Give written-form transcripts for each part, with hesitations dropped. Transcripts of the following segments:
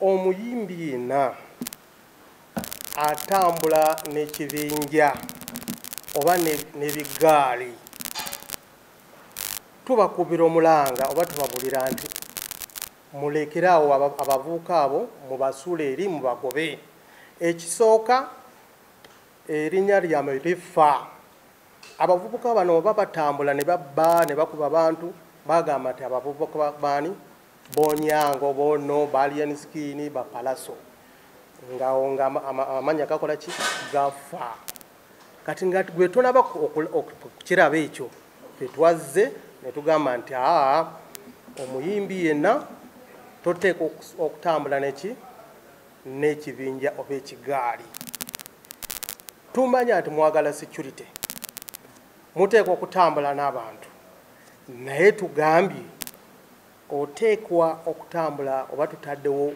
omuyimbi yenna atambula n'ekibinja oba n'ebigaali tubakubira omulanga oba tubabulira nti mulekerawo abavubuka abo mubasuule eri mubagobe. Ekisooka erinnya lyamwe lifa. Abavubuka bano oba batambula ne babba ne bakuba abantu bagamba nti abavubuka baani Bonyango, Bono, Alien Skin, Bapalaso. Nga amanya gakola ki gafa. Kati nga gwe tulaba okukiraba ekyo twazze ne tugamba nti omuyimbi yenna toteeka okutambula n'ekibinja oba ekigaali. Tumanya nti mwagala security, muteekwa okutambula n'abantu, naye tugambye oteekwa okutambula oba tutaddewo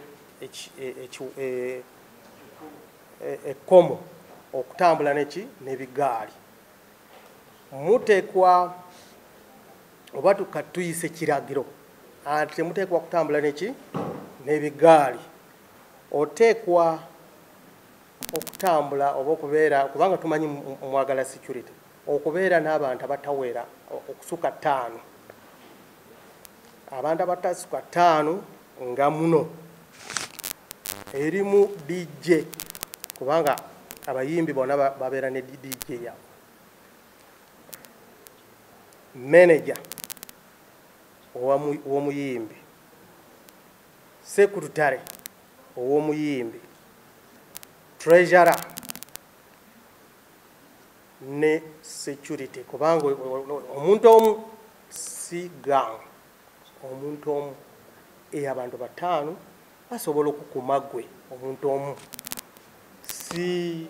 ekkomo okutambula n'ebigaali. Muteekwa oba tukatuyise kiragiro anti temuteekwa okutambula n'ebigaali. Oteekwa okutambula oba okubeera, kubanga tumanyi mwagala security, okubeera n'abantu abatawera okusuka 5. Abantu abatasuka 5 nga muno erimu DJ, kubanga abayimbi bonna babeera ne DJ yawe, manager ow'omuyimbi, secretary ow'omuyimbi, treasurer ne security, kubanga omuntu omu si gang, omuntu omu abantu 5 basobola okukuma gwe, omuntu omu si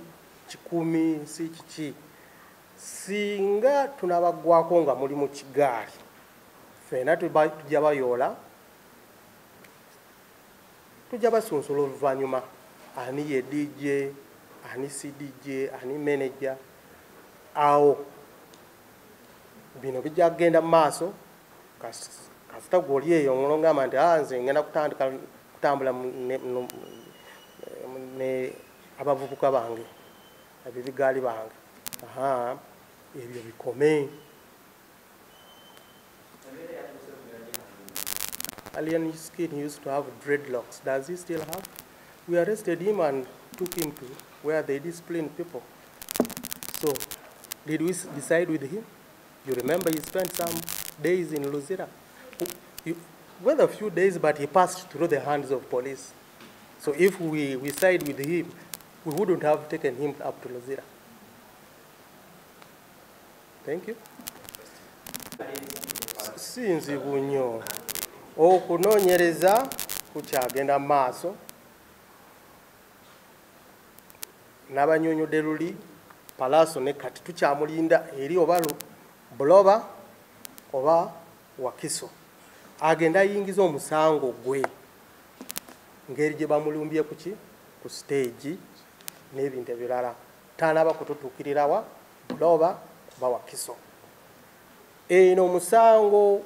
10 si kiki. Singa tunabagwako nga muli mu kigaali, fena tujja bayoola, tujja basunsula oluvannyuma ani ye DJ, ani si DJ, ani manager. Awo bino bijja kugenda mu maaso kasita gw'oli eyo ng'olongamba nti nze ngenda kutambula ne abavubuka bange ebigaali bange. Ebyo bikome. Alien Skin used to have dreadlocks. Does he still have? We arrested him and took him to where they discipline people. So, did we decide with him? You remember he spent some days in Luzira. Whether a few days, but he passed through the hands of police. So if we side with him, we wouldn't have taken him up to Luzira. Thank you. Sinzibu nnyo okunoonyereza kukyagenda maaso. N'abanyonyodde luli Palaso ne kati tukyamulinda eri oba Buloba oba Wakiso agenda ayingiza omusango gwe ngeri gye bamulumbye ku stage n'ebintu ebirala tanaba kututuukirirawa Buloba oba Wakiso. Eno omusango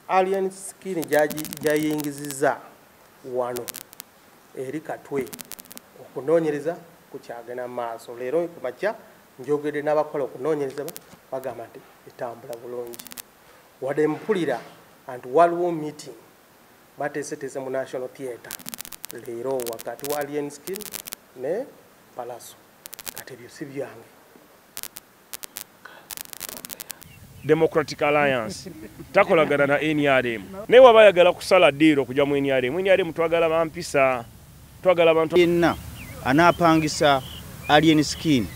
Alien Skin gyayingiziza wano eri Katwe okunoonyereza kukyagenda maaso. Leero kumakya njogedde n'abakola okunoonyereza bagamba nti etambula bulungi. Wadde mpulira anti waliwo meeting bateeseteese mu National Theatre leero wakati wa Alien Skin ne Palaso. Kati ebyo si byange. Democratic Alliance takolagana na NRM. Naye waba ayagala kusala ddiiro kujja mu NRM twagala bampisa, twagala abantu yenna anaapangisa Alien Skin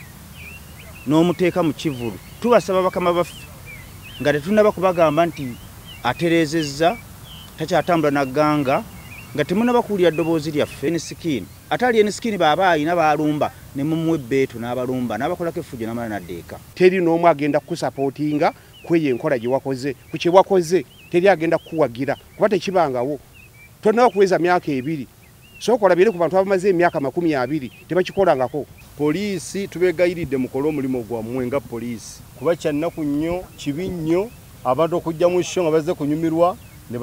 n'omuteeka mu kivulu. Tubasaba bakama baffe nga tetunnaba kubagamba nti atereezezza takyatambula na gganga nga temunnaba kuwulira ddoboozi lyaffe. Alien Skin ate Alien Skin baaba ayina baalumba ne mumuwa ebbeetu n'abalumba n'abakolako effujo n'amala n'addeeka. Teri n'omu agenda kusapootinga kweyo enkola gye wakoze ku kye wakoze, teri agenda kuwagira kuba tekibangawo. Tonnaba kuweza myaka 2 sooka olabire ku bantu abamaze emyaka 20 tebakikolangako. Poliisi tubegayiridde mukole omulimu gwammwe nga poliisi kuba kyannaku nnyo kibi nnyo abantu okujja mu ssho nga bazze kunyumirwa ne